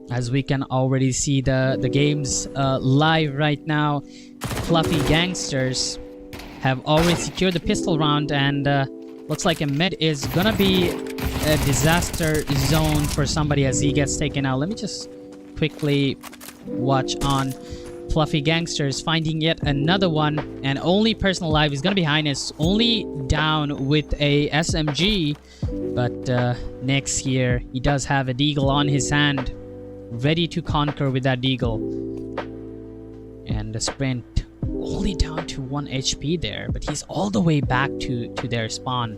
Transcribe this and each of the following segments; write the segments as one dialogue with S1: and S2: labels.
S1: As we can already see the games live right now, Fluffy Gangsters have already secured the pistol round, and looks like a mid is gonna be a disaster zone for somebody as he gets taken out. Let me just quickly watch on Fluffy Gangsters finding yet another one, and only person alive is gonna be Highness, only down with a SMG, but next year he does have a deagle on his hand, ready to conquer with that deagle. And the sprint only down to 1 HP there, but he's all the way back to their spawn.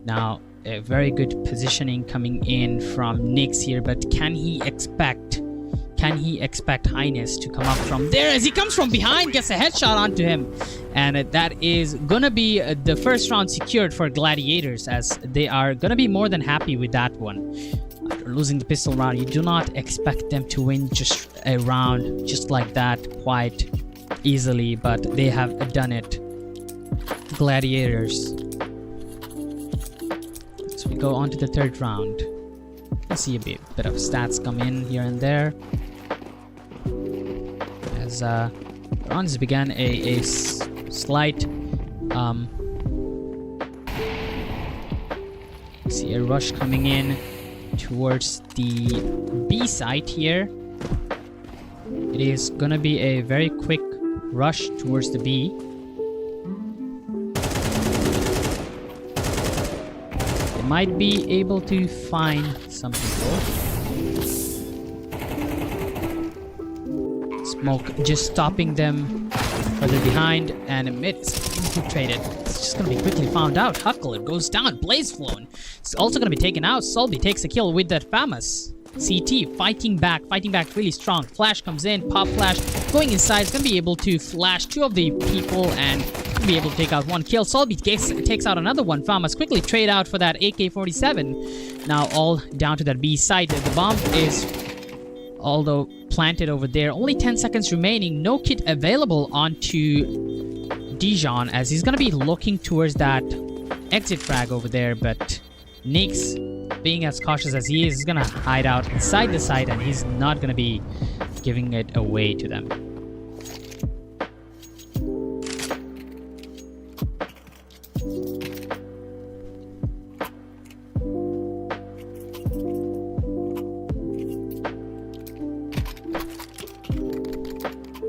S1: Now a very good positioning coming in from Nyx here, but can he expect Highness to come up from there as he comes from behind, gets a headshot onto him, and that is gonna be the first round secured for Gladiators, as they are gonna be more than happy with that one. After losing the pistol round, you do not expect them to win just a round just like that quite easily, but they have done it. Gladiators. So we go on to the third round. Let's see a bit of stats come in here and there. As rounds began a slight see a rush coming in towards the B site here. It is gonna be a very quick rush towards the B. They might be able to find some people. Smoke just stopping them further behind, and mid is infiltrated. It's just gonna be quickly found out. Huckler goes down. Blaze flown. It's also gonna be taken out. Solby takes a kill with that famous CT fighting back really strong. Flash comes in, pop flash going inside. It's gonna be able to flash 2 of the people and be able to take out 1 kill. Solby takes out another one. Famas quickly trade out for that AK-47. Now all down to that B site. The bomb is although planted over there. Only 10 seconds remaining. No kit available onto Dijon as he's gonna be looking towards that exit frag over there, but Nyx, being as cautious as he is gonna hide out inside the site, and he's not gonna be giving it away to them.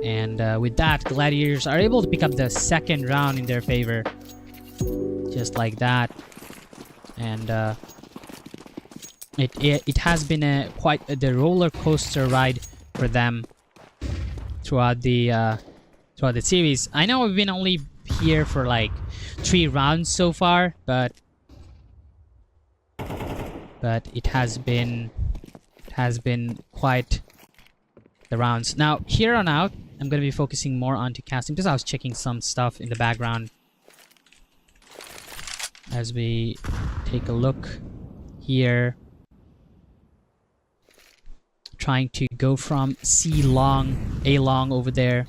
S1: And with that, Gladiators are able to pick up the second round in their favor. Just like that. And it has been quite the roller coaster ride for them throughout the series. I know we've been only here for like 3 rounds so far, but it has been quite the rounds. Now here on out, I'm gonna be focusing more onto casting because I was checking some stuff in the background. As we take a look here, trying to go from C long, A long over there.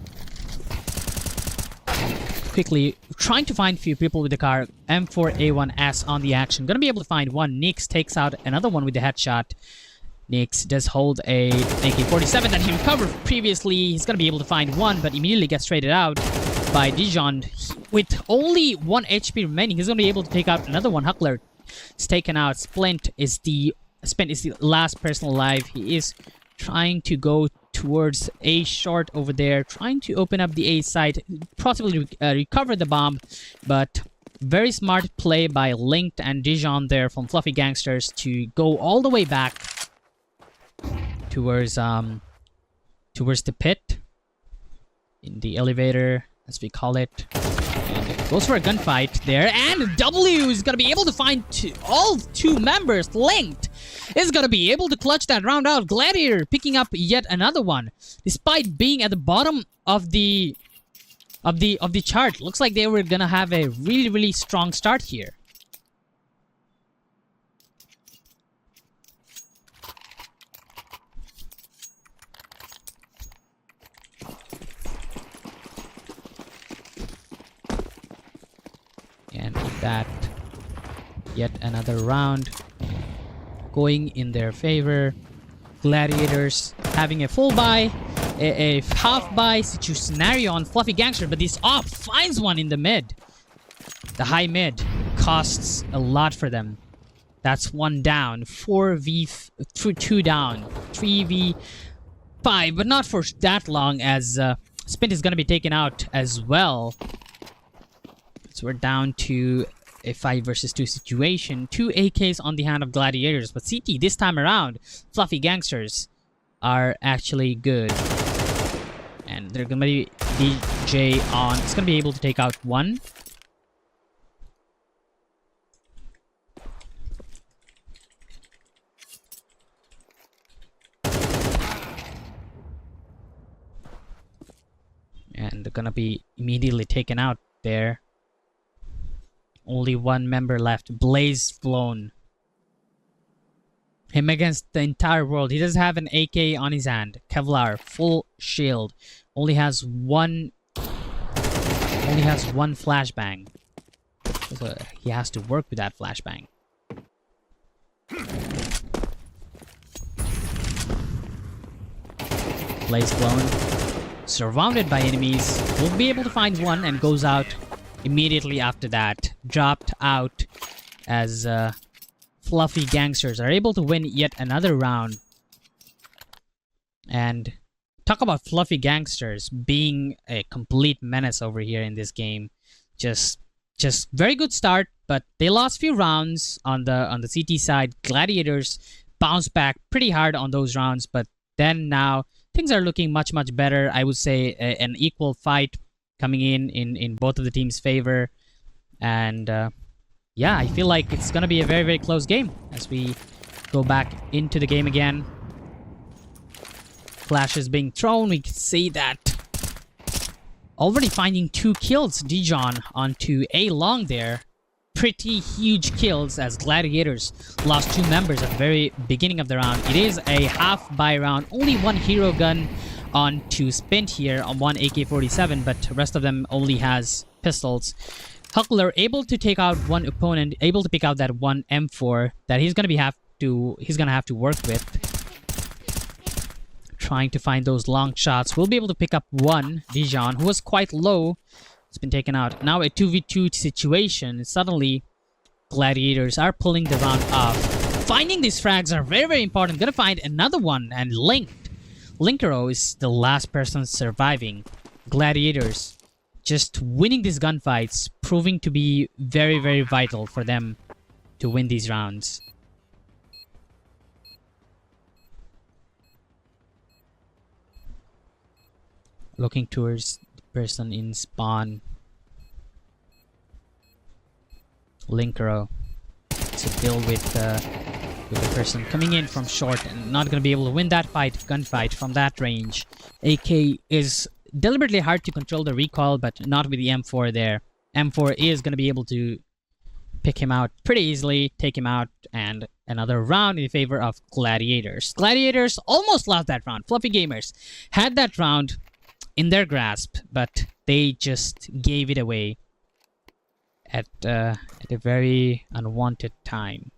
S1: Quickly trying to find a few people with the car. M4A1S on the action. Gonna be able to find one. Nyx takes out another one with the headshot. Nyx does hold a AK-47 that he recovered previously. He's gonna be able to find one, but immediately gets traded out by Dijon. With only 1 HP remaining, he's gonna be able to take out another one. Huckler is taken out. Spent is the last person alive. He is trying to go towards A short over there, trying to open up the A site, possibly recover the bomb, but very smart play by Linked and Dijon there from Fluffy Gangsters to go all the way back towards the pit in the elevator, as we call it. And goes for a gunfight there, and W is gonna be able to find all 2 members. Linked is gonna be able to clutch that round out. Gladiator picking up yet another one, despite being at the bottom of the chart. Looks like they were gonna have a really strong start here. And with that, yet another round going in their favor. Gladiators having a full buy, a half buy scenario on Fluffy Gangster, but this off finds one in the mid. The high mid costs a lot for them. That's one down. 2 down. 3v5, but not for that long, as Spint is going to be taken out as well. So we're down to a 5 versus 2 situation. 2 AKs on the hand of Gladiators, but CT this time around, Fluffy Gangsters are actually good. And they're going to be DJ on. It's going to be able to take out one. And they're gonna be immediately taken out there. Only one member left. Blaze Flown. Him against the entire world. He doesn't have an AK on his hand. Kevlar, full shield. Only has one flashbang. So he has to work with that flashbang. Blaze Flown. Surrounded by enemies, will be able to find one and goes out immediately after that. Dropped out as Fluffy Gangsters are able to win yet another round. And talk about Fluffy Gangsters being a complete menace over here in this game. Just very good start, but they lost few rounds on the CT side. Gladiators bounced back pretty hard on those rounds, but then now things are looking much better. I would say an equal fight coming in both of the teams' favor. And yeah, I feel like it's going to be a very close game as we go back into the game again. Flashes being thrown. We can see that already finding 2 kills. Dijon onto A long there. Pretty huge kills as Gladiators lost 2 members at the very beginning of the round. It is a half buy round. Only 1 hero gun on to Spint here on 1 AK-47, but the rest of them only has pistols. Huckler able to take out one opponent, able to pick out that one M4 that he's gonna have to work with. Trying to find those long shots. We'll be able to pick up one. Dijon, who was quite low, it's been taken out. Now a 2v2 situation. Suddenly, Gladiators are pulling the round off. Finding these frags are very important. Gonna find another one and linked. Linkero is the last person surviving. Gladiators just winning these gunfights, proving to be very vital for them to win these rounds. Looking towards person in spawn. Linkero to deal with the person coming in from short and not going to be able to win that gunfight from that range. AK is deliberately hard to control the recoil, but not with the M4 there. M4 is going to be able to pick him out pretty easily, take him out, and another round in favor of Gladiators. Gladiators almost lost that round. Fluffy Gamers had that round in their grasp, but they just gave it away at a very unwanted time.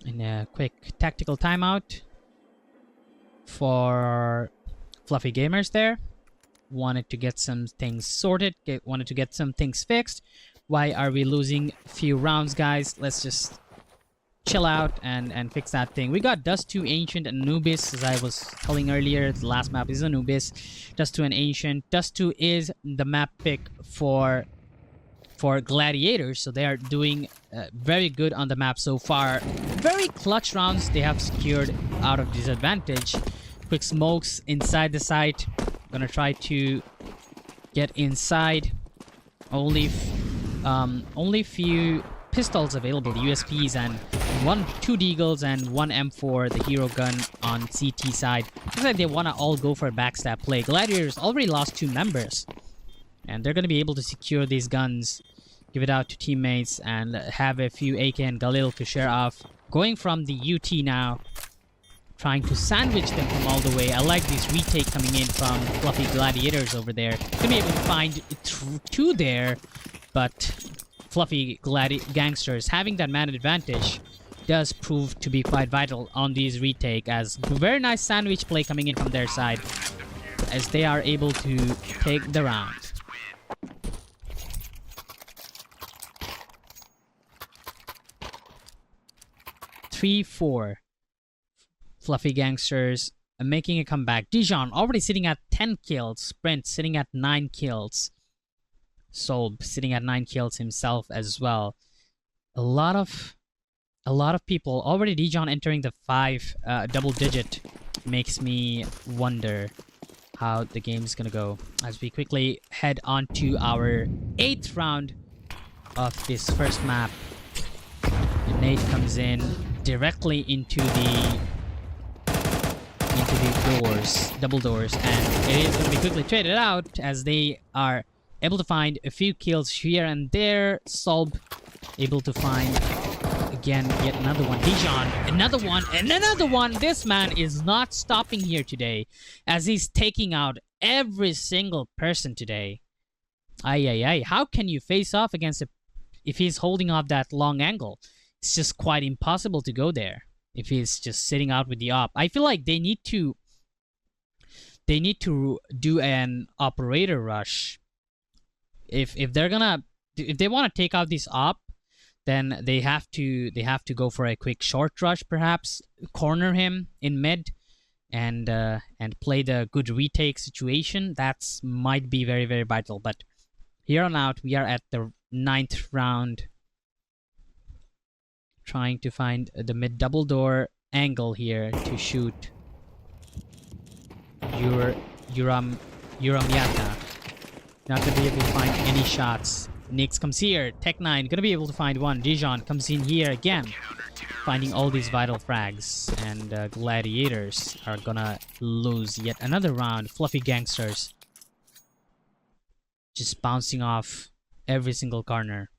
S1: In a quick tactical timeout for Fluffy Gamers there. Wanted to get some things sorted, wanted to get some things fixed. Why are we losing a few rounds, guys? Let's just chill out and fix that thing. We got Dust 2 Ancient and Anubis, as I was telling earlier. The last map is Anubis. Dust 2 and Ancient. Dust 2 is the map pick for Gladiators, so they are doing very good on the map so far. Very clutch rounds they have secured out of disadvantage. Quick smokes inside the site. Gonna try to get inside. Only few pistols available, USPs, and 2 Deagles and 1 M4, the hero gun on CT side. Looks like they wanna all go for a backstab play. Gladiators already lost 2 members, and they're gonna be able to secure these guns give it out to teammates, and have a few AK and Galil to share off. Going from the UT now, trying to sandwich them from all the way. I like this retake coming in from Fluffy Gladiators over there. Gonna be able to find two there, but Fluffy Gangsters having that man advantage does prove to be quite vital on these retake, as very nice sandwich play coming in from their side as they are able to take the round. Three, 4. Fluffy Gangsters making a comeback. Dijon already sitting at 10 kills. Sprint sitting at 9 kills. Solb sitting at 9 kills himself as well. A lot of people already. Dijon entering the 5 double digit makes me wonder how the game is gonna go as we quickly head on to our 8th round of this first map. Nate comes in directly into the doors, double doors, and it is going to be quickly traded out as they are able to find a few kills here and there. Solb able to find again yet another one. Dijon, another one, and another one. This man is not stopping here today as he's taking out every single person today. Ay. How can you face off against if he's holding off that long angle? It's just quite impossible to go there if he's just sitting out with the op. I feel like they need to do an operator rush. If they want to take out this op, then they have to go for a quick short rush, perhaps corner him in mid, and play the good retake situation. That's might be very, very vital. But here on out, we are at the 9th round, trying to find the mid double door angle here to shoot Yuramyata. Not gonna be able to find any shots. Nix comes here. Tech9 gonna be able to find one. Dijon comes in here again, finding all these vital frags. And Gladiators are gonna lose yet another round. Fluffy Gangsters just bouncing off every single corner.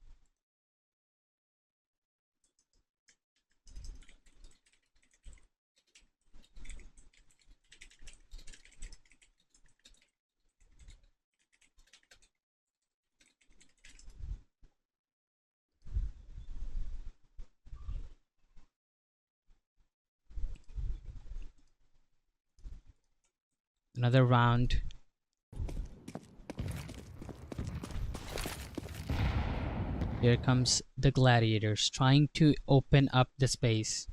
S1: Another round. Here comes the Gladiators trying to open up the space.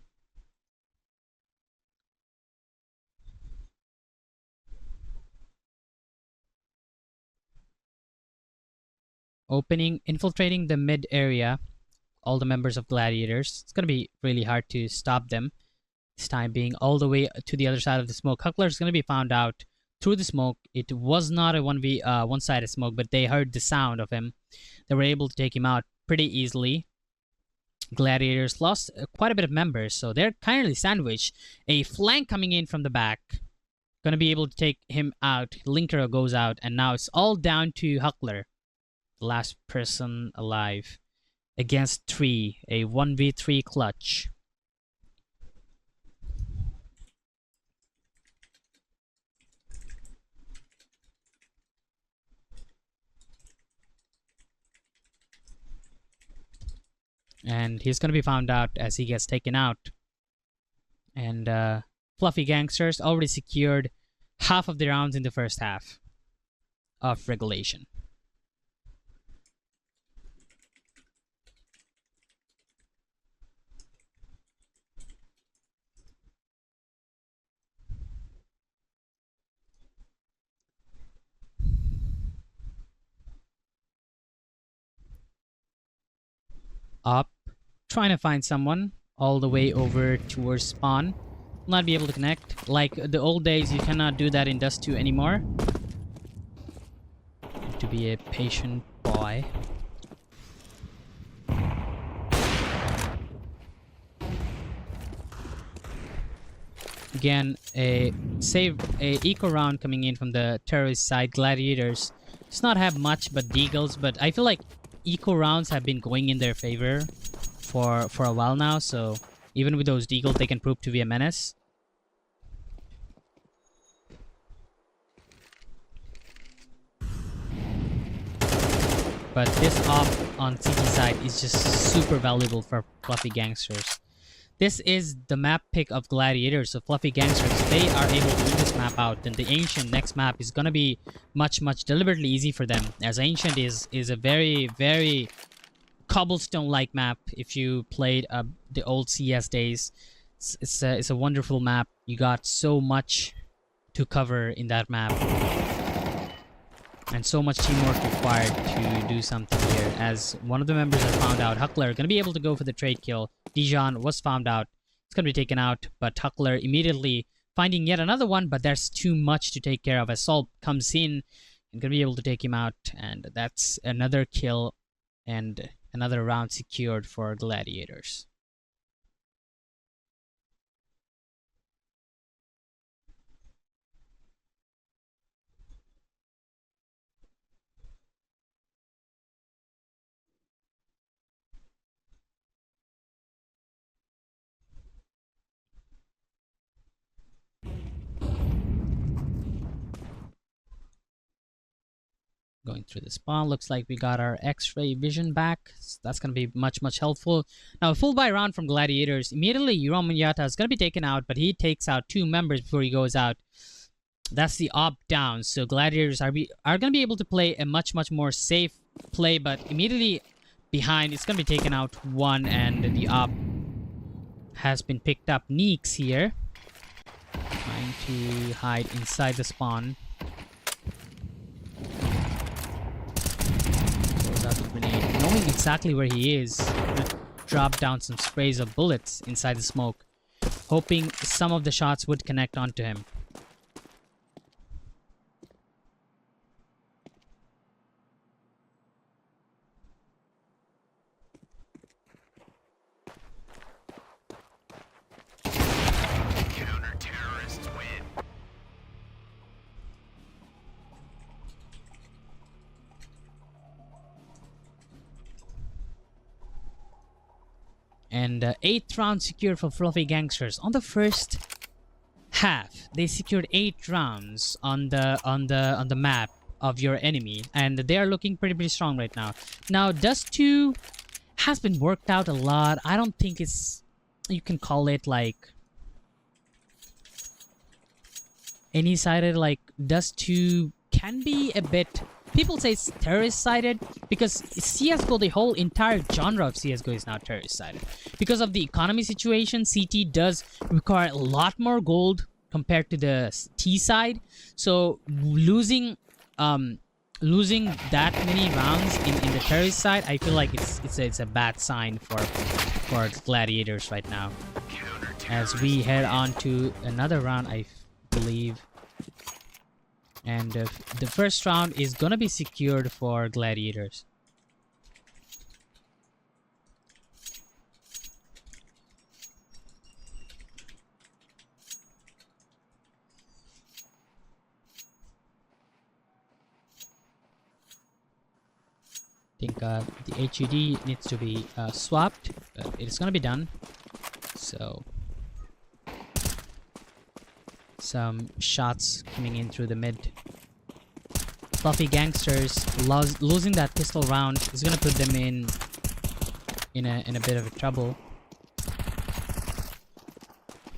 S1: Infiltrating the mid area. All the members of Gladiators. It's gonna be really hard to stop them. This time being all the way to the other side of the smoke. Huckler is gonna be found out through the smoke. It was not a one-sided smoke, but they heard the sound of him. They were able to take him out pretty easily. Gladiators lost quite a bit of members, so they're kindly sandwiched. A flank coming in from the back. Gonna be able to take him out. Linker goes out, and now it's all down to Huckler. The last person alive. Against 3. A 1v3 clutch. And he's going to be found out as he gets taken out. And Fluffy Gangsters already secured half of the rounds in the first half of regulation. Up, trying to find someone all the way over towards spawn. Will not be able to connect. Like the old days, you cannot do that in Dust 2 anymore. Have to be a patient boy. Again, a eco round coming in from the terrorist side. Gladiators does not have much but deagles, but I feel like eco rounds have been going in their favor for a while now, so even with those deagles, they can prove to be a menace. But this op on CT side is just super valuable for Fluffy Gangsters. This is the map pick of Gladiators, so Fluffy Gangsters, they are able to win this map out, then the Ancient next map is gonna be much deliberately easy for them, as Ancient is a very cobblestone-like map. If you played the old CS days, it's a wonderful map. You got so much to cover in that map, and so much teamwork required to do something here. As one of the members have found out, Huckler gonna be able to go for the trade kill. Dijon was found out. It's gonna be taken out, but Huckler immediately finding yet another one, but there's too much to take care of. As Salt comes in and gonna be able to take him out, and that's another kill and another round secured for Gladiators. Going through the spawn, looks like we got our X-ray vision back. So that's going to be much helpful. Now, a full buy round from Gladiators. Immediately, Yuron Munyata is going to be taken out, but he takes out 2 members before he goes out. That's the op down. So Gladiators are going to be able to play a much more safe play, but immediately behind, it's going to be taken out 1, and the op has been picked up. Neeks here, trying to hide inside the spawn. Knowing exactly where he is, drop down some sprays of bullets inside the smoke, hoping some of the shots would connect onto him.
S2: Counter-terrorists win.
S1: And 8th round secured for Fluffy Gangsters. On the first half, they secured 8 rounds on the map of your enemy, and they are looking pretty strong right now. Now, Dust 2 has been worked out a lot. I don't think it's, you can call it like any-sided. Like, Dust 2 can be a bit, people say it's terrorist-sided, because CSGO, the whole entire genre of CSGO is now terrorist-sided. Because of the economy situation, CT does require a lot more gold compared to the T side. So losing that many rounds in the terrorist side, I feel like it's a bad sign for Gladiators right now. As we head on to another round, I believe. And the first round is gonna be secured for Gladiators. I think the HUD needs to be swapped, but it's gonna be done. So some shots coming in through the mid. Fluffy Gangsters losing that pistol round is gonna put them in a bit of trouble.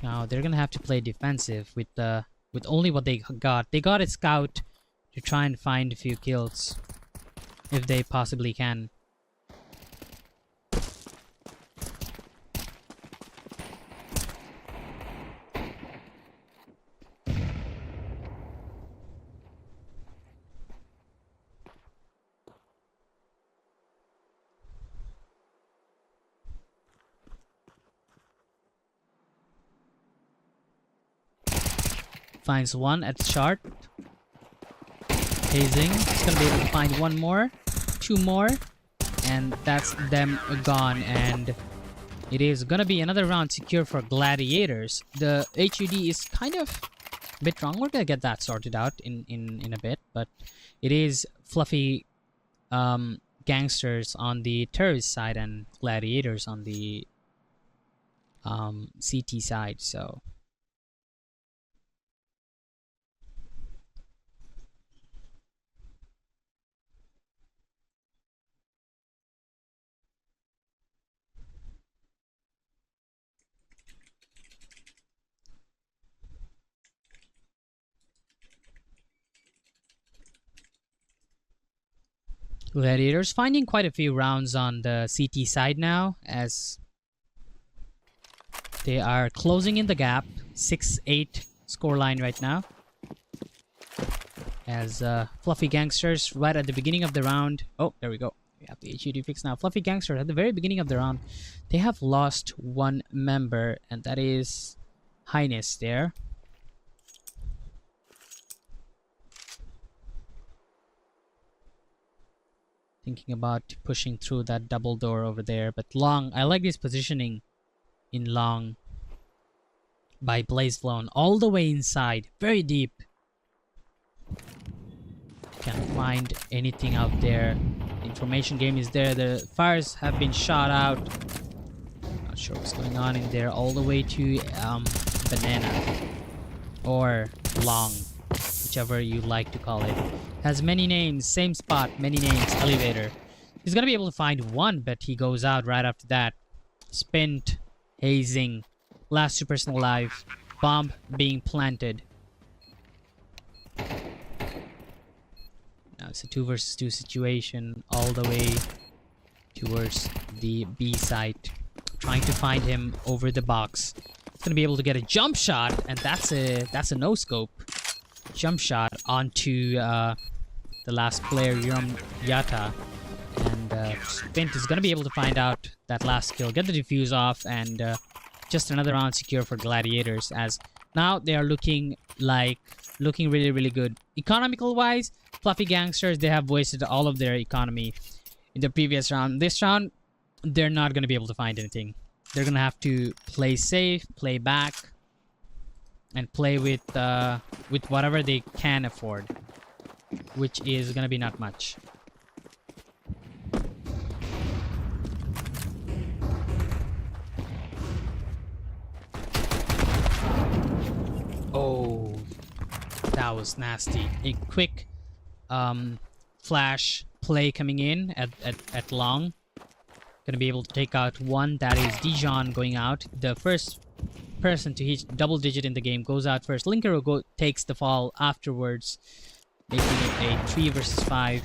S1: Now they're gonna have to play defensive with only what they got. They got a scout to try and find a few kills if they possibly can. Finds one at short. Hazing. He's gonna be able to find one more, 2 more, and that's them gone. And it is gonna be another round secure for Gladiators. The HUD is kind of a bit wrong. We're gonna get that sorted out in a bit, but it is Fluffy Gangsters on the terrorist side and Gladiators on the CT side. So Gladiators finding quite a few rounds on the CT side now, as they are closing in the gap. 6-8 scoreline right now. As Fluffy Gangsters right at the beginning of the round. Oh, there we go. We have the HUD fix now. Fluffy Gangsters at the very beginning of the round, they have lost one member, and that is Highness there. Thinking about pushing through that double door over there, but Long, I like this positioning in Long by Blazeflown all the way inside, very deep. Can't find anything out there. Information game is there. The fires have been shot out. Not sure what's going on in there. All the way to Banana or Long, whichever you like to call it. Has many names, same spot, many names. Elevator. He's gonna be able to find one, but he goes out right after that. Spint, hazing, last two person alive, bomb being planted. Now it's a 2 versus 2 situation all the way towards the B site. Trying to find him over the box. He's gonna be able to get a jump shot, and that's a no scope jump shot onto the last player, Yata. And Spint is gonna be able to find out that last kill, get the defuse off, and just another round secure for Gladiators, as now they are looking really, really good. Economical wise, Fluffy Gangsters, they have wasted all of their economy in the previous round. This round, they're not going to be able to find anything. They're going to have to play safe, play back, and play with whatever they can afford, which is going to be not much. Oh, that was nasty. A quick flash play coming in at Long. Gonna be able to take out one. That is Dijon going out. The first person to hit double digit in the game goes out first. Linker takes the fall afterwards, making it a 3 versus 5.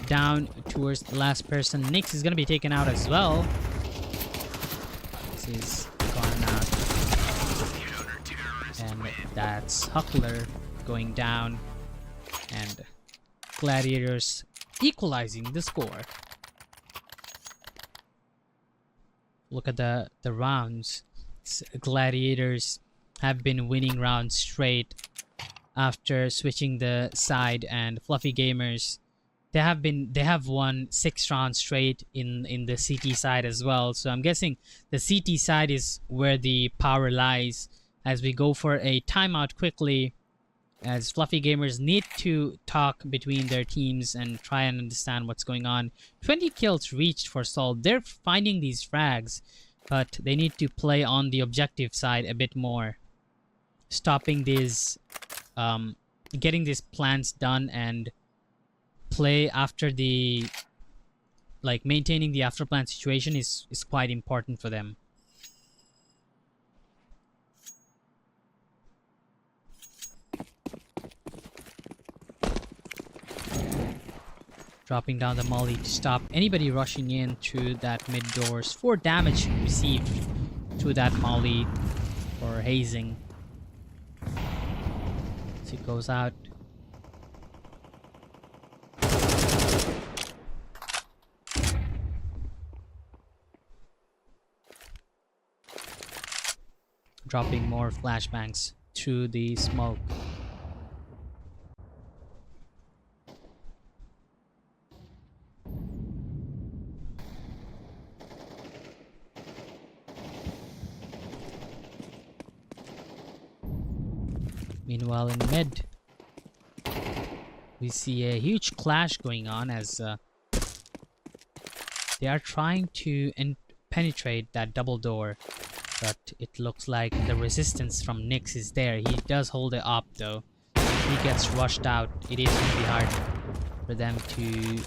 S1: Down towards the last person. Nix is gonna be taken out as well. This is gone out. And that's Huckler going down. And Gladiators equalizing the score. Look at the rounds. Gladiators have been winning rounds straight after switching the side, and Fluffy Gamers, they have won 6 rounds straight in the CT side as well. So I'm guessing the CT side is where the power lies. As we go for a timeout quickly, as Fluffy Gamers need to talk between their teams and try and understand what's going on. 20 kills reached for Sol. They're finding these frags, but they need to play on the objective side a bit more. Stopping these, getting these plans done and play after the, maintaining the after plan situation is quite important for them. Dropping down the molly to stop anybody rushing in through that mid doors. 4 damage received through that molly for hazing. So it goes out. Dropping more flashbangs through the smoke. Meanwhile in mid, We see a huge clash going on as they are trying to penetrate that double door, but it looks like the resistance from Nyx is there. He does hold it up though. If he gets rushed out, it is going to be hard for them to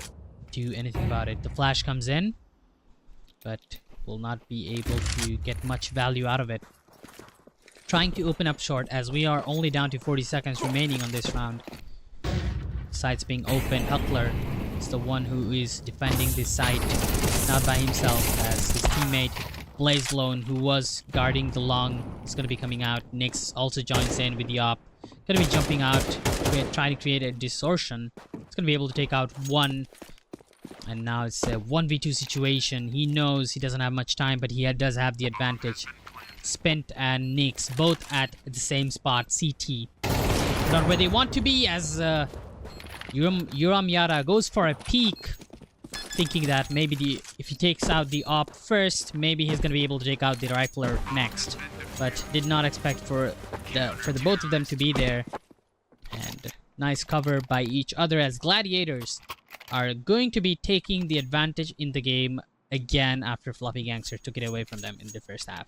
S1: do anything about it. The flash comes in, but will not be able to get much value out of it. Trying to open up short as we are only down to 40 seconds remaining on this round. Sites being open. Huckler is the one who is defending this site, not by himself, as his teammate Blazelone, who was guarding the long, is going to be coming out. Nyx also joins in with the op. Going to be jumping out, trying to create a distortion. It's going to be able to take out one. And now it's a 1v2 situation. He knows he doesn't have much time, but he does have the advantage. Spent and Nyx both at the same spot, CT. Not where they want to be, as Yuram Yara goes for a peek, thinking that maybe if he takes out the op first, maybe he's going to be able to take out the rifler next. But did not expect for the both of them to be there. And nice cover by each other, as Gladiators are going to be taking the advantage in the game again after Fluffy Gangster took it away from them in the first half.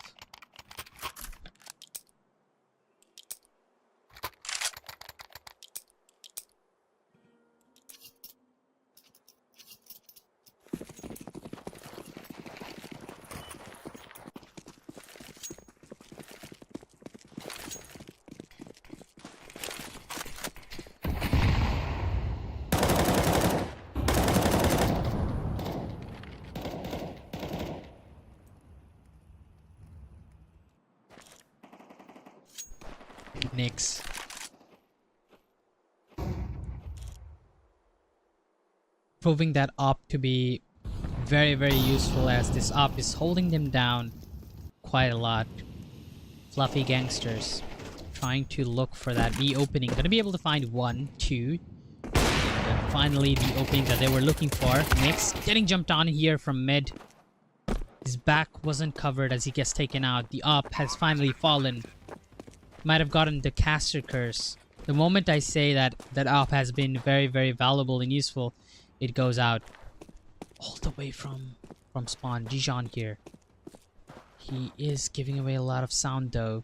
S1: Nyx. Proving that op to be very, very useful, as this op is holding them down quite a lot. Fluffy Gangsters trying to look for that B opening. Gonna be able to find 1, 2. And finally the opening that they were looking for. Nyx getting jumped on here from mid. His back wasn't covered as he gets taken out. The op has finally fallen. Might have gotten the caster curse. The moment I say that op has been very, very valuable and useful, it goes out. All the way from spawn. Dijon here. He is giving away a lot of sound though.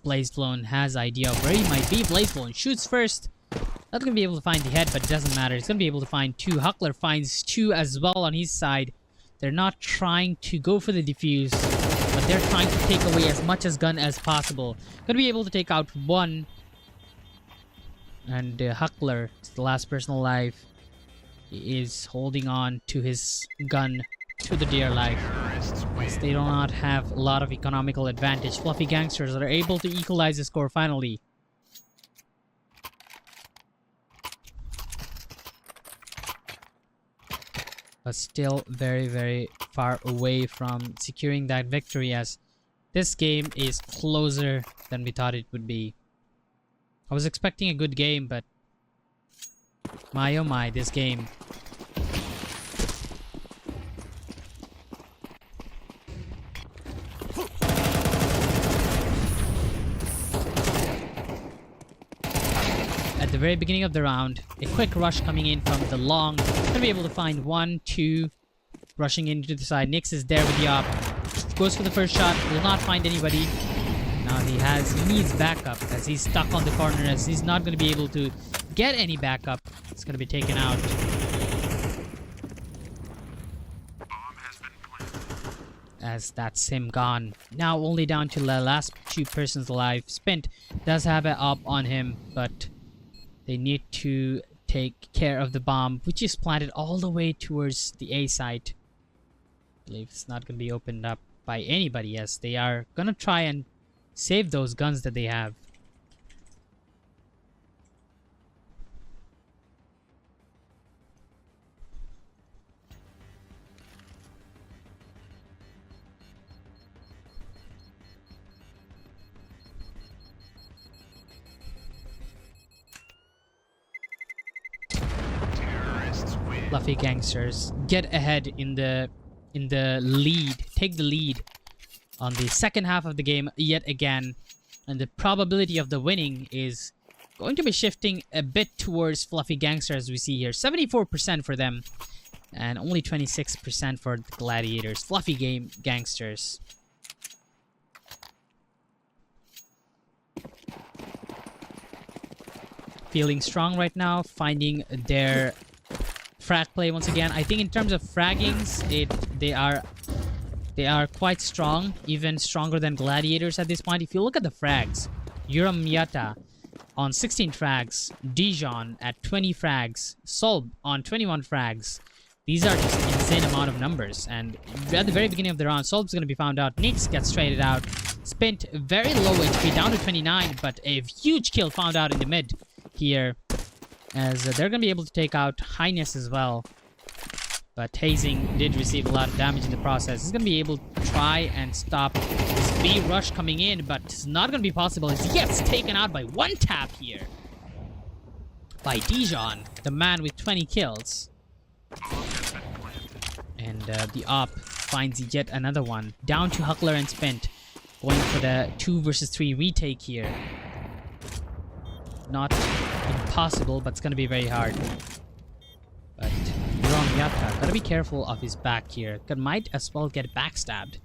S1: Blazelone has idea of where he might be. Blazelone shoots first. Not gonna be able to find the head, but it doesn't matter. He's gonna be able to find 2. Huckler finds 2 as well on his side. They're not trying to go for the defuse, but they're trying to take away as much as gun as possible. Gonna be able to take out 1. And Huckler is the last person alive. He is holding on to his gun to the dear life, as they do not have a lot of economical advantage. Fluffy Gangsters are able to equalize the score finally. But still very, very far away from securing that victory, as this game is closer than we thought it would be. I was expecting a good game, but my oh my, this game. At the very beginning of the round, a quick rush coming in from the long. Gonna be able to find 1, 2, rushing into the side. Nyx is there with the op. Goes for the first shot, will not find anybody. Now he needs backup, as he's stuck on the corner, as he's not going to be able to get any backup. It's going to be taken out. As that's him gone. Now only down to the last 2 persons alive. Spent does have an op on him, but they need to take care of the bomb, which is planted all the way towards the A site. I believe it's not going to be opened up by anybody, as they are going to try and save those guns that they have. Fluffy Gangsters get ahead in the lead, take the lead on the second half of the game yet again, and the probability of the winning is going to be shifting a bit towards Fluffy Gangster, as we see here. 74% for them, and only 26% for the Gladiators. Fluffy Gangsters. Feeling strong right now, finding their frag play once again. I think in terms of fraggings, they are quite strong, even stronger than Gladiators at this point. If you look at the frags, Miata on 16 frags, Dijon at 20 frags, Solb on 21 frags. These are just an insane amount of numbers. And at the very beginning of the round, Solb's going to be found out. Nix gets traded out. Spent very low HP, down to 29, but a huge kill found out in the mid here, as they're going to be able to take out Highness as well. But Hazing did receive a lot of damage in the process. He's going to be able to try and stop this B rush coming in, but it's not going to be possible as he gets taken out by one tap here by Dijon, the man with 20 kills. And the op finds yet another one. Down to Huckler and Spent, going for the 2 versus 3 retake here. Not impossible, but it's going to be very hard. But Yata, gotta be careful of his back here. Might as well get backstabbed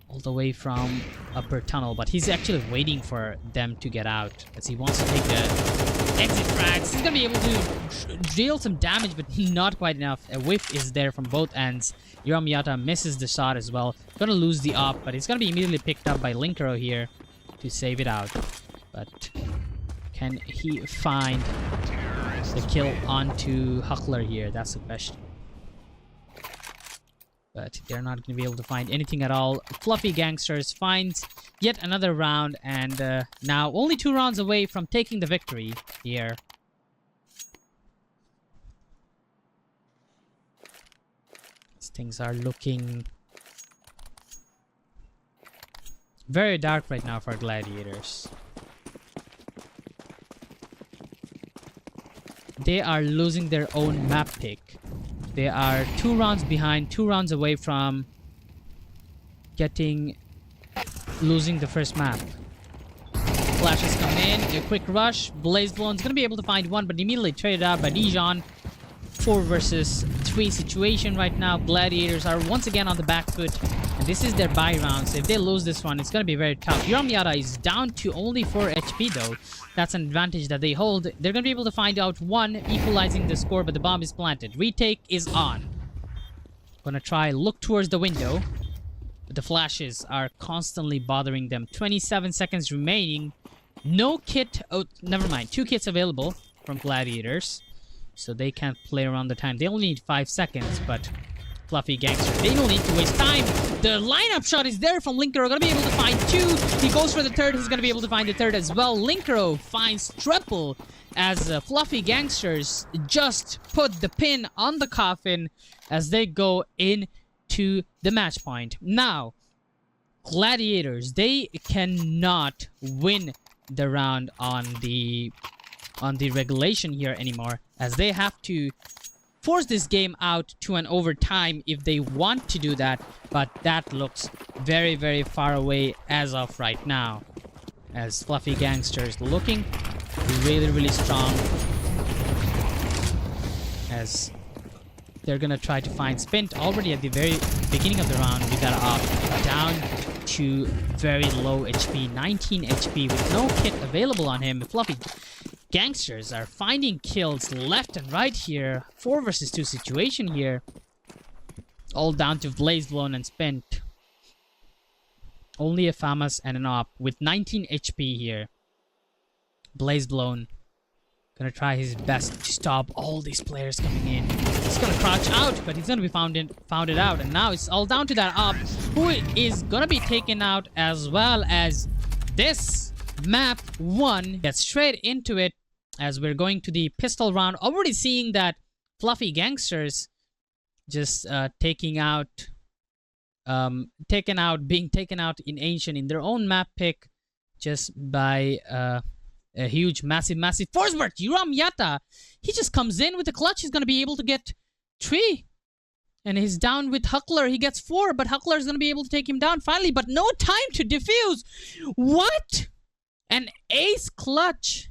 S1: all the way from upper tunnel, but he's actually waiting for them to get out as he wants to take the exit frags. He's gonna be able to deal some damage, but not quite enough. A whiff is there from both ends. Yata misses the shot as well. Gonna lose the op, but he's gonna be immediately picked up by Linkero here to save it out. But can he find the kill onto Huckler here? That's the question. But they're not going to be able to find anything at all. Fluffy Gangsters finds yet another round, and now only 2 rounds away from taking the victory here. Things are looking very dark right now for Gladiators. They are losing their own map pick. They are 2 rounds behind, 2 rounds away from losing the first map. Flashes come in, a quick rush. Blaze Blown's gonna be able to find one, but immediately traded out by Dijon. 4 versus 3 situation right now. Gladiators are once again on the back foot, and this is their bye round, so if they lose this one, it's gonna be very tough. Miata is down to only 4 HP though. That's an advantage that they hold. They're gonna be able to find out one, equalizing the score, but the bomb is planted. Retake is on. Gonna try look towards the window, but the flashes are constantly bothering them. 27 seconds remaining. No kit. Oh, never mind. 2 kits available from Gladiators, so they can't play around the time. They only need 5 seconds, but Fluffy Gangster, they don't need to waste time. The lineup shot is there from Linkero. Gonna be able to find 2. He goes for the 3rd. He's gonna be able to find the 3rd as well. Linkero finds triple as Fluffy Gangsters just put the pin on the coffin as they go into the match point. Now, Gladiators, they cannot win the round on the regulation here anymore, as they have to force this game out to an overtime if they want to do that, but that looks very, very far away as of right now, as Fluffy Gangsters looking really, really strong, as they're gonna try to find Spint already at the very beginning of the round. We got off down to very low HP, 19 HP with no kit available on him. Fluffy Gangsters are finding kills left and right here. 4 versus 2 situation here. All down to Blaze Blown and Spent. Only a FAMAS and an op with 19 HP here. Blaze Blown gonna try his best to stop all these players coming in. He's gonna crouch out, but he's gonna be founded out. And now it's all down to that op, who is gonna be taken out, as well as this map 1 gets straight into it, as we're going to the pistol round. Already seeing that Fluffy Gangsters just being taken out in Ancient in their own map pick, just by a huge, massive force burst. Yata, he just comes in with a clutch. He's gonna be able to get 3. And he's down with Huckler. He gets 4, but Huckler is gonna be able to take him down finally, but no time to defuse. What? An ace clutch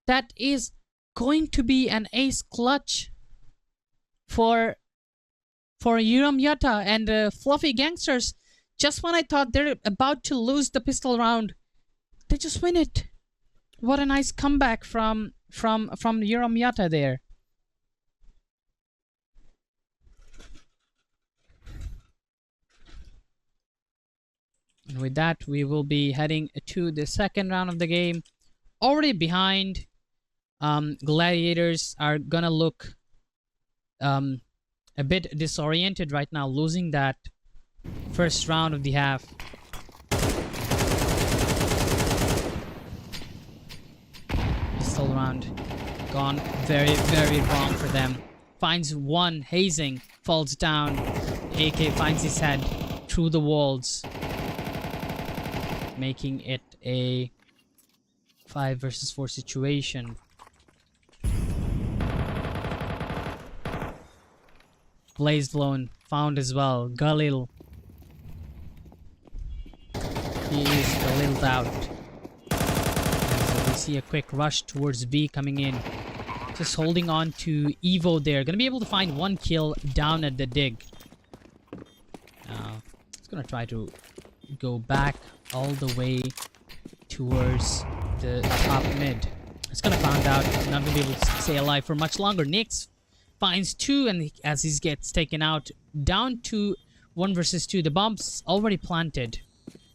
S1: that is going to be an ace clutch for Yuram Yata and Fluffy Gangsters. Just when I thought they're about to lose the pistol round, they just win it. What a nice comeback from Yuram Yata there. And with that, we will be heading to the second round of the game. Already behind. Gladiators are gonna look a bit disoriented right now, losing that first round of the half. Pistol round gone very, very wrong for them. Finds one, hazing, falls down. AK finds his head through the walls, making it a 5 versus 4 situation. Blaze blown found as well. Galil. He is Galil'd out. And we see a quick rush towards B coming in. Just holding on to Evo there. Gonna be able to find one kill down at the dig. It's gonna try to go back all the way towards the top mid. It's gonna find out he's not gonna be able to stay alive for much longer. Nix finds 2, and as he gets taken out, down to 1 versus 2. The bomb's already planted.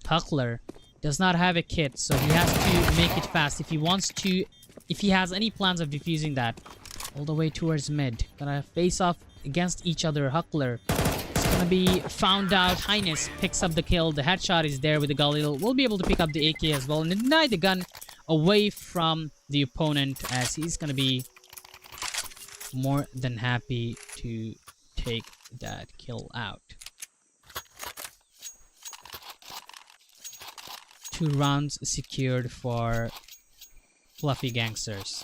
S1: Huckler does not have a kit, so he has to make it fast if he wants to, if he has any plans of defusing that. All the way towards mid. Gonna face off against each other. Huckler is gonna be found out. Highness picks up the kill. The headshot is there with the Galil. Will be able to pick up the AK as well and deny the gun away from the opponent, as he's gonna be more than happy to take that kill out. 2 rounds secured for Fluffy Gangsters.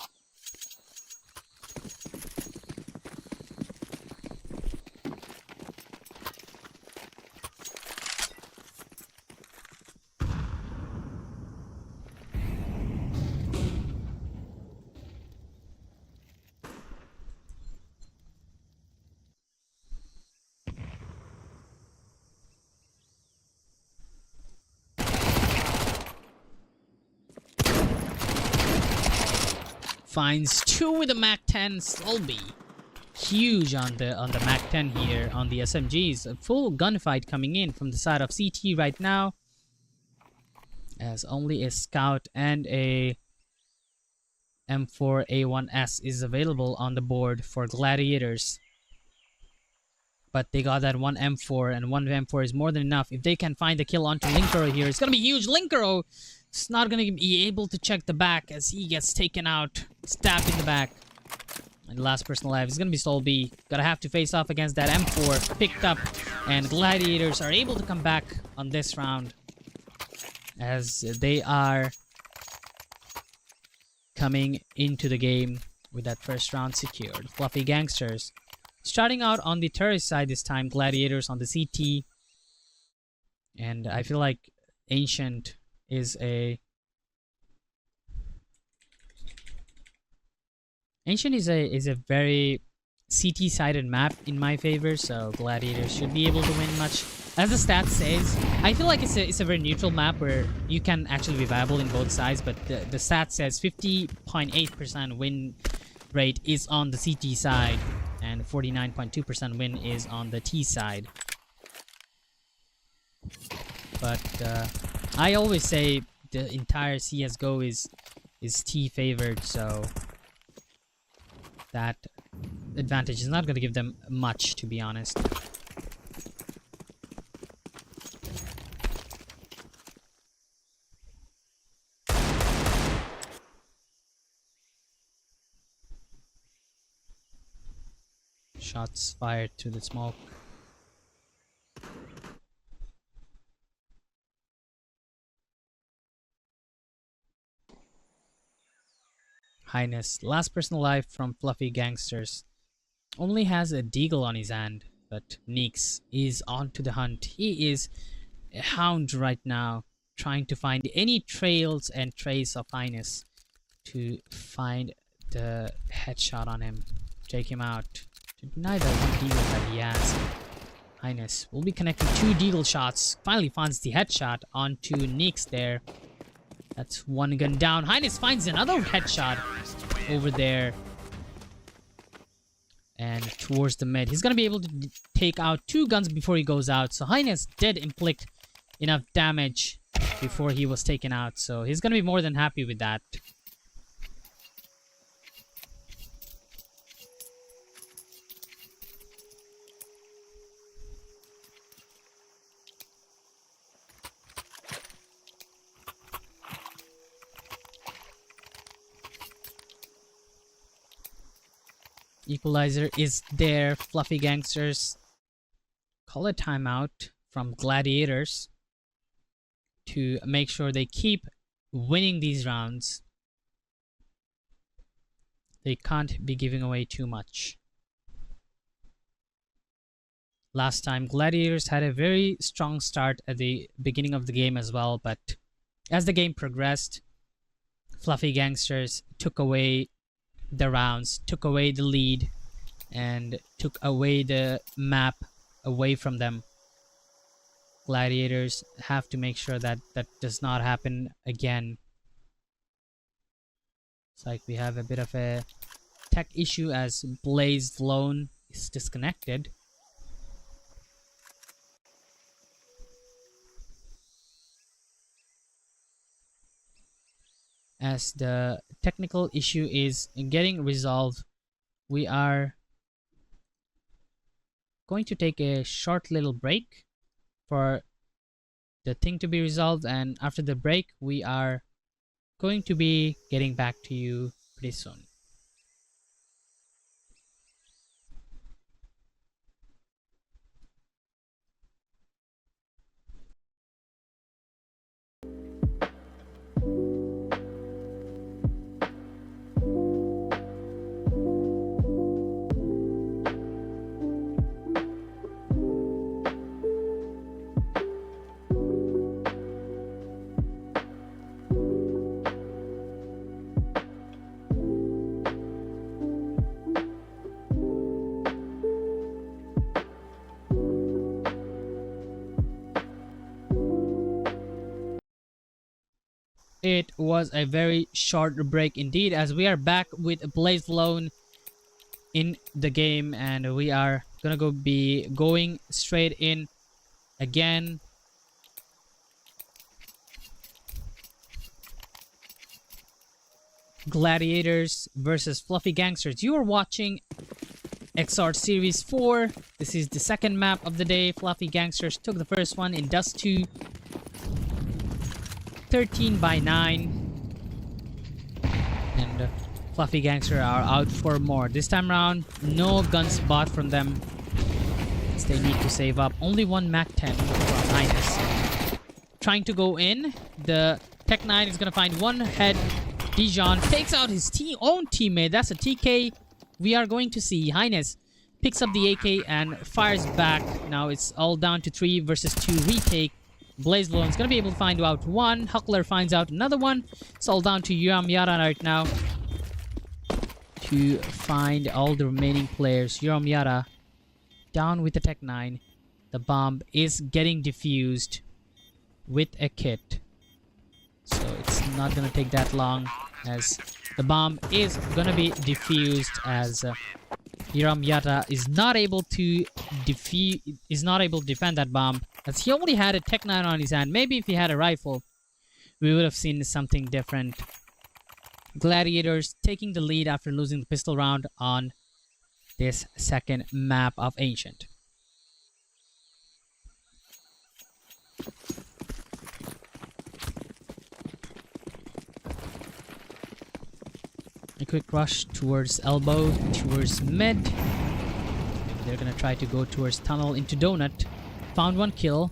S1: Finds 2 with the MAC-10. Stolby huge on the MAC-10 here on the SMGs. A full gunfight coming in from the side of CT right now, as only a scout and a M4A1S is available on the board for Gladiators. But they got that one M4, and one M4 is more than enough. If they can find the kill onto Linkero here, it's gonna be huge. Linkero is not gonna be able to check the back as he gets taken out, stabbed in the back. And the last person alive is gonna be Stolby. Gotta have to face off against that M4 picked up, and Gladiators are able to come back on this round, as they are coming into the game with that first round secured. Fluffy Gangsters starting out on the terrorist side this time. Gladiators on the CT, and I feel like Ancient is a very CT-sided map in my favor, so Gladiators should be able to win much. As the stats says, I feel like it's a very neutral map where you can actually be viable in both sides, but the stat says 50.8% win rate is on the CT side, and 49.2% win is on the T side. But I always say the entire CSGO is T favored, so that advantage is not going to give them much, to be honest. Shots fired to the smoke. Highness, last person alive from Fluffy Gangsters, only has a deagle on his hand, but Neeks is on to the hunt. He is a hound right now, trying to find any trails and trace of Highness to find the headshot on him. Take him out. To deny that one deagle that he has. Highness will be connecting 2 deagle shots. Finally finds the headshot onto Neeks there. That's one gun down. Highness finds another headshot over there. And towards the mid. He's going to be able to take out 2 guns before he goes out. So Highness did inflict enough damage before he was taken out. So he's going to be more than happy with that. Equalizer is there. Fluffy Gangsters call a timeout from Gladiators to make sure they keep winning these rounds. They can't be giving away too much. Last time, Gladiators had a very strong start at the beginning of the game as well, but as the game progressed, Fluffy Gangsters took away the rounds, took away the lead, and took away the map away from them. Gladiators have to make sure that that does not happen again. It's like we have a bit of a tech issue as Blazed Lone is disconnected. As the technical issue is getting resolved, we are going to take a short little break for the thing to be resolved, and after the break we are going to be getting back to you pretty soon. It was a very short break indeed, as we are back with Blaze Lone in the game, and we are gonna be going straight in again. Gladiators versus Fluffy Gangsters. You are watching Exort Series 4. This is the second map of the day. Fluffy Gangsters took the first one in Dust 2. 13/9, and Fluffy Gangster are out for more. This time around, no guns bought from them, as they need to save up. Only one MAC-10 from Highness. Trying to go in, the Tech 9 is gonna find one head. Dijon takes out his own teammate. That's a TK. We are going to see Highness picks up the AK and fires back. Now it's all down to 3 versus 2 retake. Blaze Lone's gonna be able to find out one. Huckler finds out another one. It's all down to Yara right now to find all the remaining players. Yara down with the Tech 9. The bomb is getting defused with a kit, so it's not gonna take that long, as the bomb is gonna be defused, as Yara is not able to defend that bomb, as he only had a Tech 9 on his hand. Maybe if he had a rifle, we would have seen something different. Gladiators taking the lead after losing the pistol round on this second map of Ancient. A quick rush towards elbow, towards mid. Maybe they're gonna try to go towards tunnel into donut. Found one kill,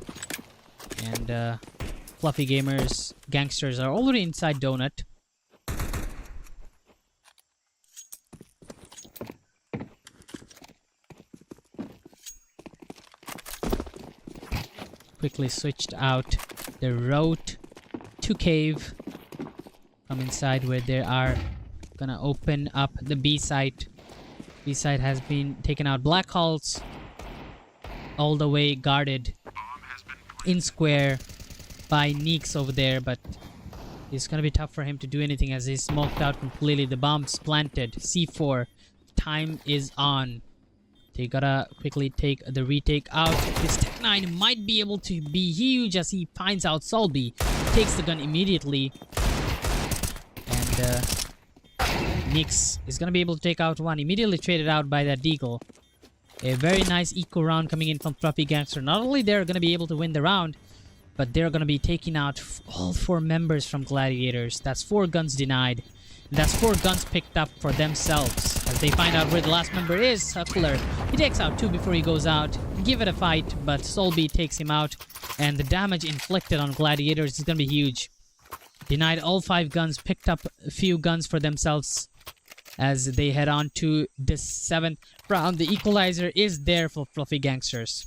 S1: and Fluffy Gangsters are already inside donut. Quickly switched out the road to cave from inside where they are gonna open up the B site. B site has been taken out. Black Holes all the way guarded in square by Neeks over there, but it's gonna be tough for him to do anything as he's smoked out completely. The bomb's planted. C4. Time is on. They gotta quickly take the retake out. This Tech 9 might be able to be huge as he finds out Solby. Takes the gun immediately. And Nix is gonna be able to take out one. Immediately traded out by that Deagle. A very nice eco round coming in from Fluffy Gangster. Not only they're gonna be able to win the round, but they're gonna be taking out all 4 members from Gladiators. That's 4 guns denied. That's 4 guns picked up for themselves. As they find out where the last member is, Huckler. He takes out 2 before he goes out. Give it a fight, but Solby takes him out. And the damage inflicted on Gladiators is gonna be huge. Denied all 5 guns, picked up a few guns for themselves as they head on to the 7th round. The equalizer is there for Fluffy Gangsters.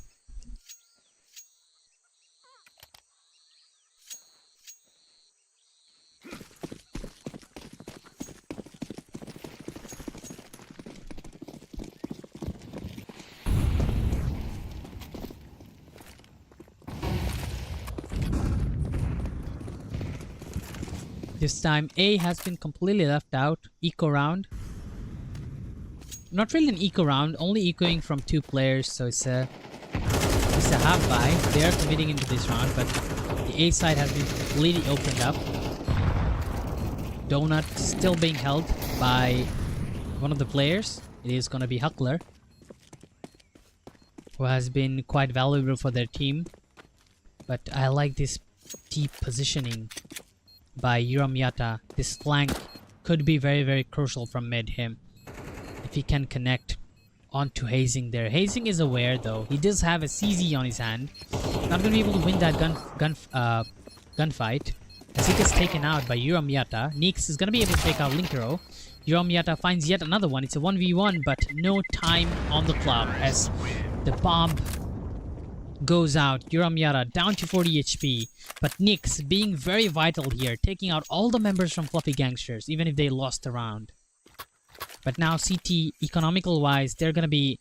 S1: This time A has been completely left out. Eco round. Not really an eco round, only ecoing from 2 players, so it's a half buy. They are committing into this round, but the A side has been completely opened up. Donut still being held by one of the players. It is gonna be Huckler, who has been quite valuable for their team. But I like this deep positioning by Yuramyata. This flank could be very, very crucial from mid him. If he can connect onto Hazing there. Hazing is aware though. He does have a CZ on his hand. Not gonna be able to win that gunfight. As he gets taken out by Yuramyata. Neeks is gonna be able to take out Linkero. Yuramyata finds yet another one. It's a 1v1, but no time on the clock as the bomb goes out. Yuramyata down to 40 HP. But Nix being very vital here, taking out all the members from Fluffy Gangsters, even if they lost the round. But now CT, economical wise, they're gonna be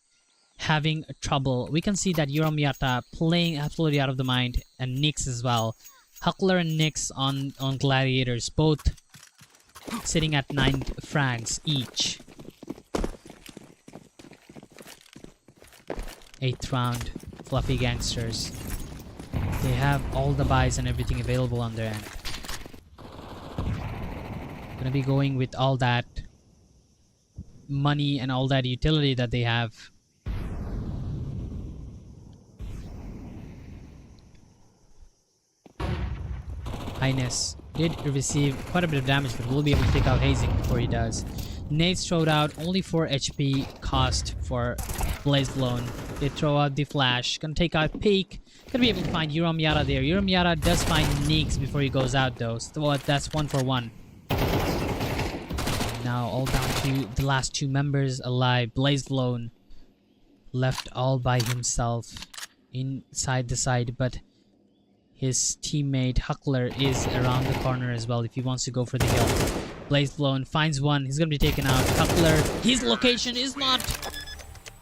S1: having trouble. We can see that Yuramyata playing absolutely out of the mind, and Nix as well. Huckler and Nix on Gladiators, both sitting at 9 frags each. 8th round. Fluffy Gangsters. They have all the buys and everything available on their end. Gonna be going with all that money and all that utility that they have. Highness did receive quite a bit of damage, but will be able to take out Hazing before he does. Nades throwed out only 4 HP cost for Blaze Blown. They throw out the flash. Gonna take out Peak. Gonna be able to find Yuramyata there. Yuramyata does find Neeks before he goes out though. So that's 1 for 1. Now all down to the last 2 members alive. Blaze Blown left all by himself inside the side, but his teammate Huckler is around the corner as well if he wants to go for the kill. Blaze Blown finds one. He's gonna be taken out. Huckler, his location is not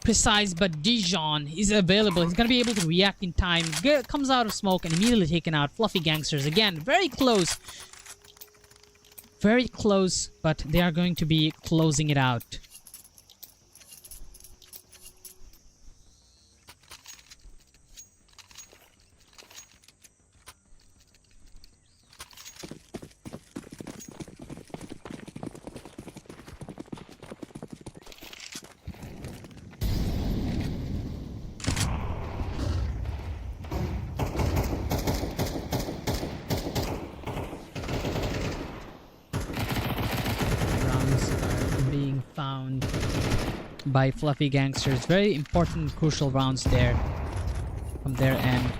S1: precise, but Dijon is available. He's gonna be able to react in time. Comes out of smoke and immediately taken out. Fluffy Gangsters again, very close. Very close, but they are going to be closing it out. Found by Fluffy Gangsters. Very important, crucial rounds there from their end.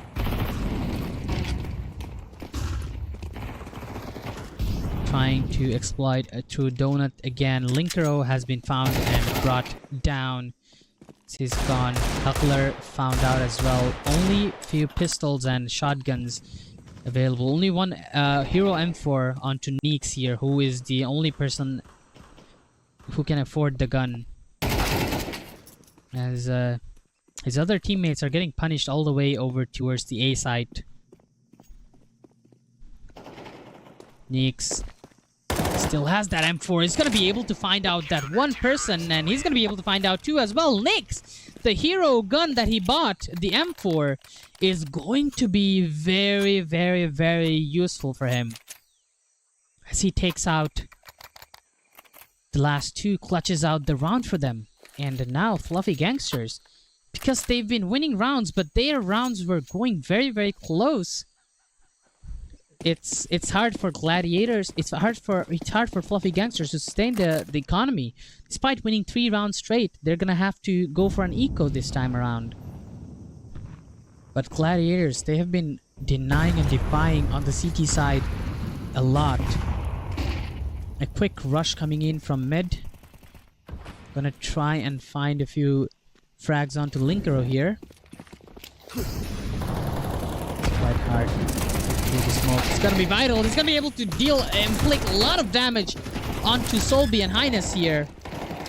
S1: Trying to exploit a true donut again. Linkero has been found and brought down. He's gone. Huckler found out as well. Only few pistols and shotguns available. Only one hero M4 onto Neeks here, who is the only person who can afford the gun. As his other teammates are getting punished all the way over towards the A site. Neeks still has that M4. He's going to be able to find out that one person, and he's going to be able to find out two as well. Neeks, the hero gun that he bought, the M4, is going to be very, very, very useful for him. As he takes out the last two, clutches out the round for them. And now Fluffy Gangsters, because they've been winning rounds, but their rounds were going very, very close. It's hard for Gladiators. It's hard for Fluffy Gangsters to sustain the economy. Despite winning 3 rounds straight, they're gonna have to go for an eco this time around. But Gladiators, they have been denying and defying on the CT side a lot. A quick rush coming in from mid. Gonna try and find a few frags onto Linkero here. Quite hard. The smoke. It's gonna be vital. He's gonna be able to deal and inflict a lot of damage onto Solby and Highness here.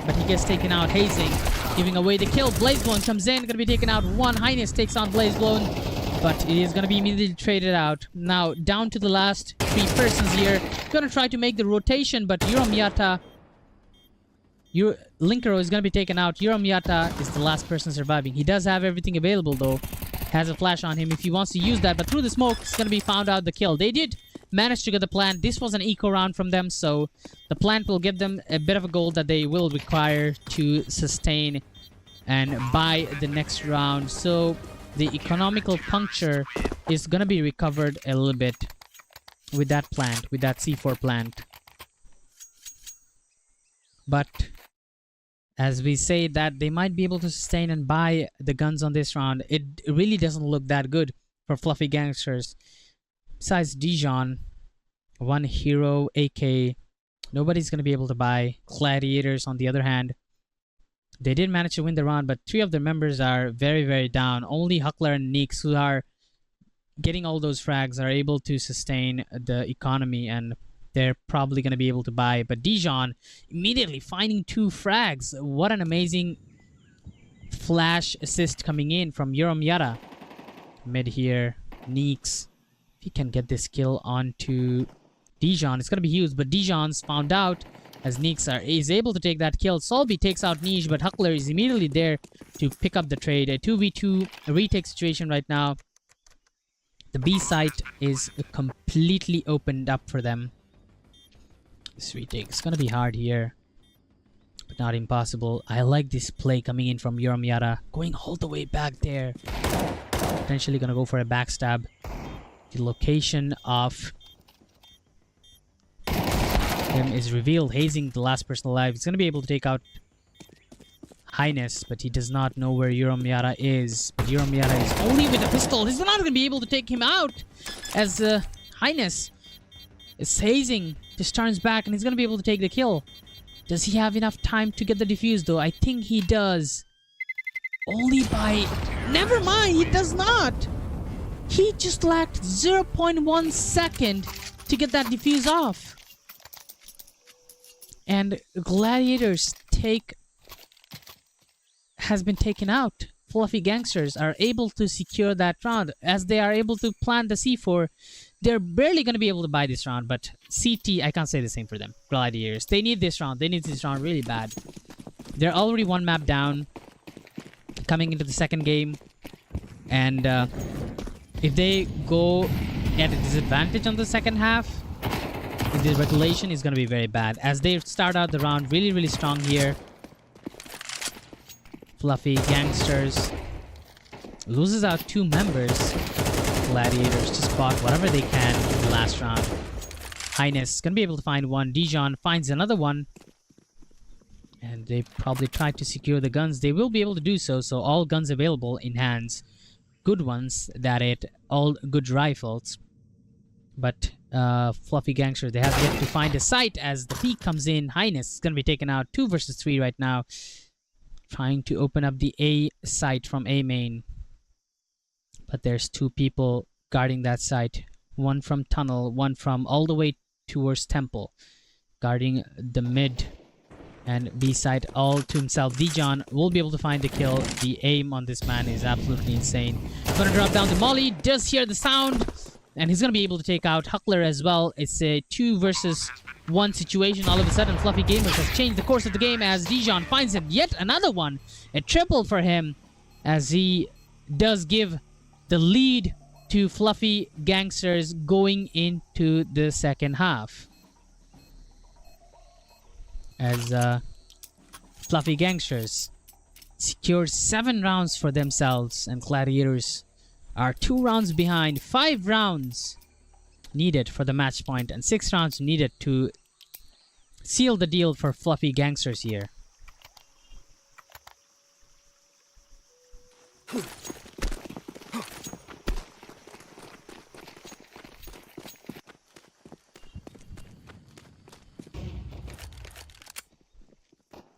S1: But he gets taken out. Hazing, giving away the kill. Blazeblown comes in, gonna be taken out. One Highness takes on Blazeblown, but it is gonna be immediately traded out. Now down to the last 3 persons here. Gonna try to make the rotation, but Linkero is gonna be taken out. Miyata is the last person surviving. He does have everything available though. Has a flash on him if he wants to use that, but through the smoke, it's going to be found out the kill. They did manage to get the plant. This was an eco round from them, so the plant will give them a bit of a gold that they will require to sustain and buy the next round. So the economical puncture is going to be recovered a little bit with that plant, with that C4 plant. But as we say that they might be able to sustain and buy the guns on this round, it really doesn't look that good for Fluffy Gangsters. Besides Dijon, one hero, AK, nobody's going to be able to buy. Gladiators, on the other hand, they did manage to win the round, but 3 of their members are very, very down. Only Huckler and Neeks, who are getting all those frags, are able to sustain the economy, and they're probably going to be able to buy. But Dijon immediately finding 2 frags. What an amazing flash assist coming in from Miyata. Mid here, Neeks. If he can get this kill onto Dijon, it's going to be huge. But Dijon's found out as Neeks is able to take that kill. Solby takes out Niche, but Huckler is immediately there to pick up the trade. A 2v2 retake situation right now. The B site is completely opened up for them. This retake is gonna be hard here, but not impossible. I like this play coming in from Miyata, going all the way back there. Potentially gonna go for a backstab. The location of him is revealed. Hazing, the last person alive. He's gonna be able to take out Highness, but he does not know where Miyata is. But Miyata is only with a pistol. He's not gonna be able to take him out as Highness is hazing. Just turns back and he's gonna be able to take the kill. Does he have enough time to get the defuse though? I think he does. Only by... Never mind, he does not! He just lacked 0.1 second to get that defuse off. And Gladiators has been taken out. Fluffy Gangsters are able to secure that round. As they are able to plant the C4, they're barely going to be able to buy this round, but CT, I can't say the same for them. Gladiators, they need this round. They need this round really bad. They're already 1 map down, coming into the second game. And if they go at a disadvantage on the second half, the regulation is going to be very bad. As they start out the round really, really strong here. Fluffy Gangsters loses out 2 members. Gladiators just bought whatever they can in the last round. Highness is going to be able to find one. Dijon finds another one. And they probably tried to secure the guns. They will be able to do so. So all guns available in hands. Good ones, all good rifles. But Fluffy Gangsters, they have yet to find a site as the peak comes in. Highness is going to be taken out. 2 versus 3 right now. Trying to open up the A site from A main. But there's 2 people guarding that site. one from tunnel, one from all the way towards temple, guarding the mid and B side all to himself. Dijon will be able to find the kill. The aim on this man is absolutely insane. Gonna drop down the molly, does hear the sound, and he's gonna be able to take out Huckler as well. It's a 2 versus 1 situation. All of a sudden, Fluffy Gamers has changed the course of the game as Dijon finds him. Yet another one, a triple for him, as he does give the lead to Fluffy Gangsters going into the second half. As Fluffy Gangsters secured 7 rounds for themselves, and Gladiators are 2 rounds behind. 5 rounds needed for the match point, and 6 rounds needed to seal the deal for Fluffy Gangsters here.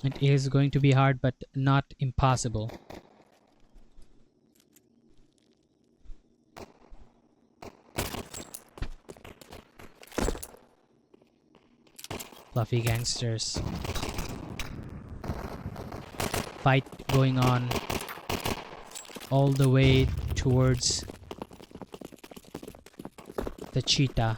S1: It is going to be hard, but not impossible. Fluffy Gangsters. Fight going on all the way towards the cheetah.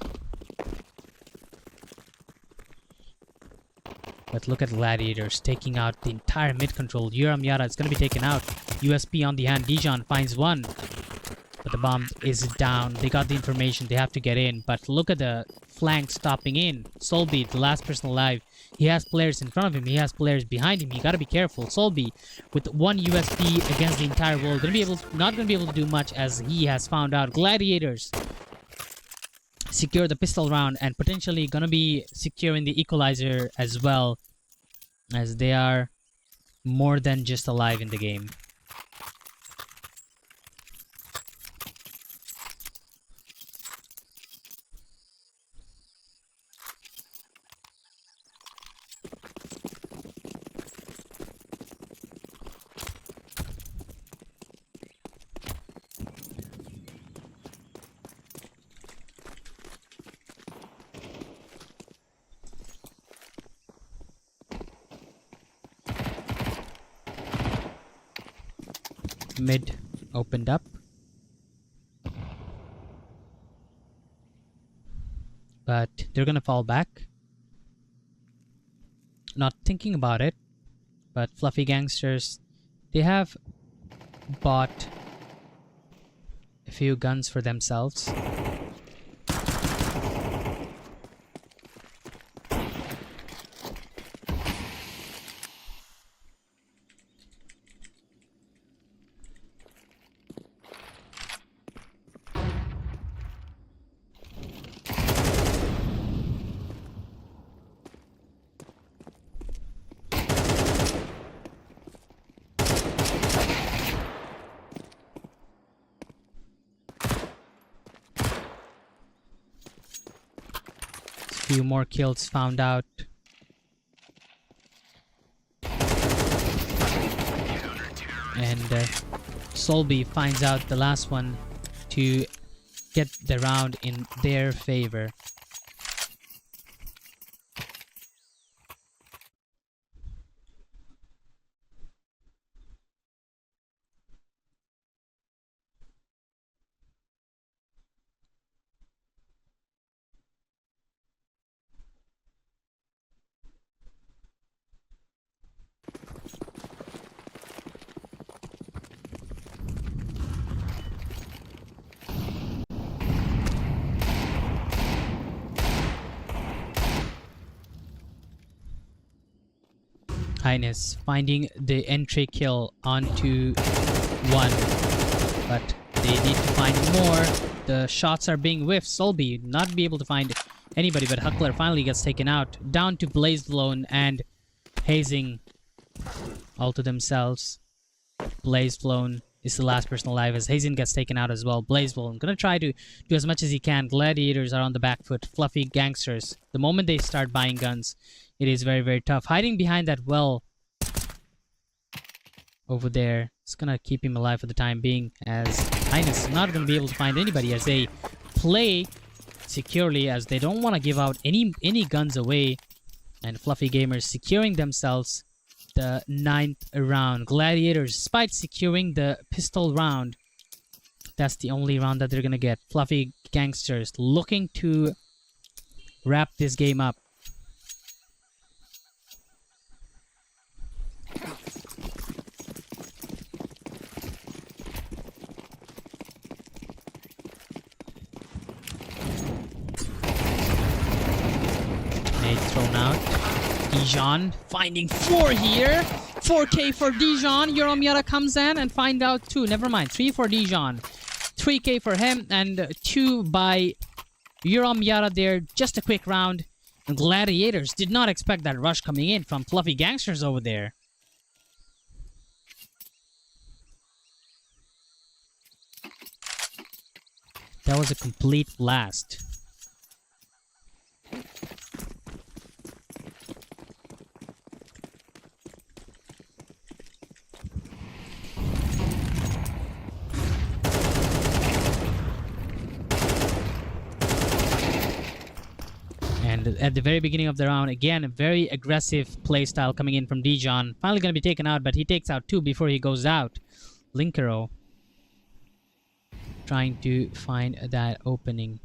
S1: But look at Gladiators taking out the entire mid control. Yuram Yara is going to be taken out. USP on the hand. Dijon finds one. But the bomb is down. They got the information. They have to get in. But look at the flank stopping in. Solby, the last person alive. He has players in front of him. He has players behind him. You got to be careful. Solby, with 1 USP against the entire world, not going to be able to do much, as he has found out. Gladiators secure the pistol round and potentially gonna be securing the equalizer as well, as they are more than just alive in the game. Mid opened up, but they're gonna fall back, not thinking about it. But Fluffy Gangsters, they have bought a few guns for themselves. Few more kills found out. And Solby finds out the last one to get the round in their favor. Highness finding the entry kill onto 1, but they need to find more. The shots are being whiffed. Solby not be able to find anybody, but Huckler finally gets taken out. Down to Blazeblown and Hazing all to themselves. Blazeblown is the last person alive as Hazing gets taken out as well. Blazeblown gonna try to do as much as he can. Gladiators are on the back foot. Fluffy Gangsters, the moment they start buying guns, it is very, very tough. Hiding behind that well over there, it's gonna keep him alive for the time being, as Highness is not gonna be able to find anybody as they play securely as they don't want to give out any guns away. And Fluffy Gamers securing themselves the 9th round. Gladiators, despite securing the pistol round, that's the only round that they're gonna get. Fluffy Gangsters looking to wrap this game up. Nade thrown out. Dijon finding 4 here. 4K for Dijon. Euromiata comes in and find out 2. Never mind. 3 for Dijon. 3K for him and 2 by Euromiata there. Just a quick round. And Gladiators did not expect that rush coming in from Fluffy Gangsters over there. That was a complete blast. And at the very beginning of the round, again, a very aggressive playstyle coming in from Dijon. Finally going to be taken out, but he takes out 2 before he goes out. Linkero trying to find that opening.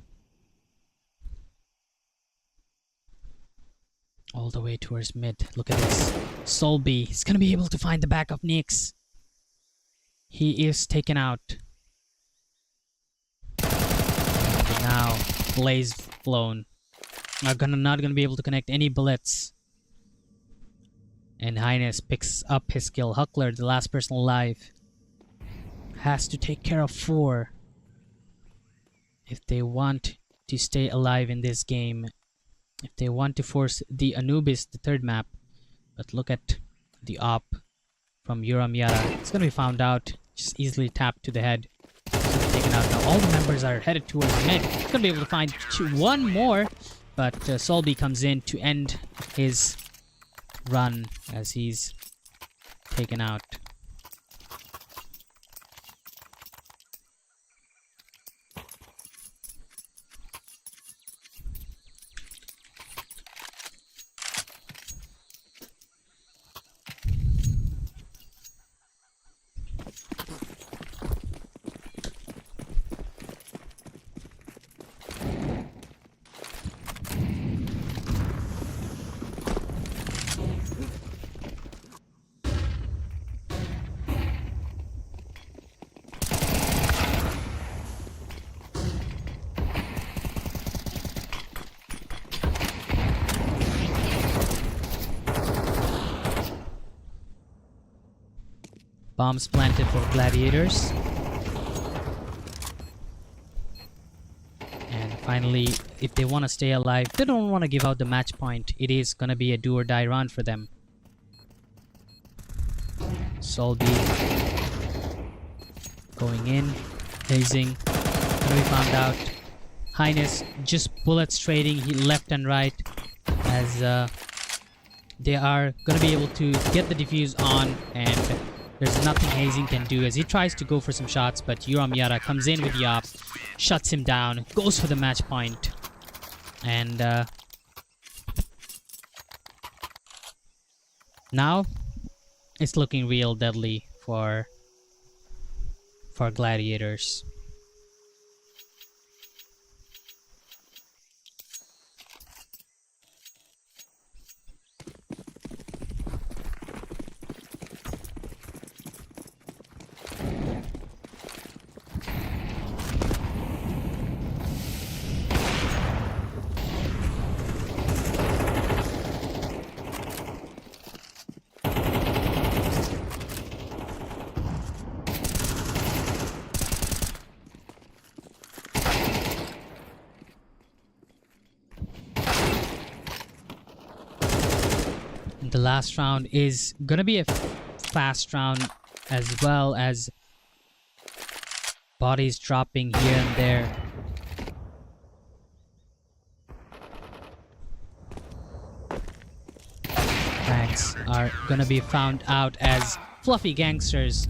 S1: All the way towards mid. Look at this. Solby, he's going to be able to find the back of Nyx. He is taken out. And now, Blaze blown. Not gonna be able to connect any bullets. And Highness picks up his kill. Huckler, the last person alive, has to take care of 4 if they want to stay alive in this game. If they want to force the Anubis, the 3rd map. But look at the op from Euromiata. It's gonna be found out. Just easily tapped to the head. Taken out. Now all the members are headed towards mid. Gonna be able to find 1 more. But Solby comes in to end his run as he's taken out. Bombs planted for Gladiators. And finally, if they want to stay alive, they don't want to give out the match point. It is going to be a do or die round for them. Solby going in, hazing, going to be found out. Highness just bullets trading left and right as they are going to be able to get the defuse on, and there's nothing Hazing can do as he tries to go for some shots, but Euromiata comes in with the op, shuts him down, goes for the match point, and now it's looking real deadly for Gladiators. The last round is gonna be a fast round, as well as bodies dropping here and there. Ranks are gonna be found out as Fluffy Gangsters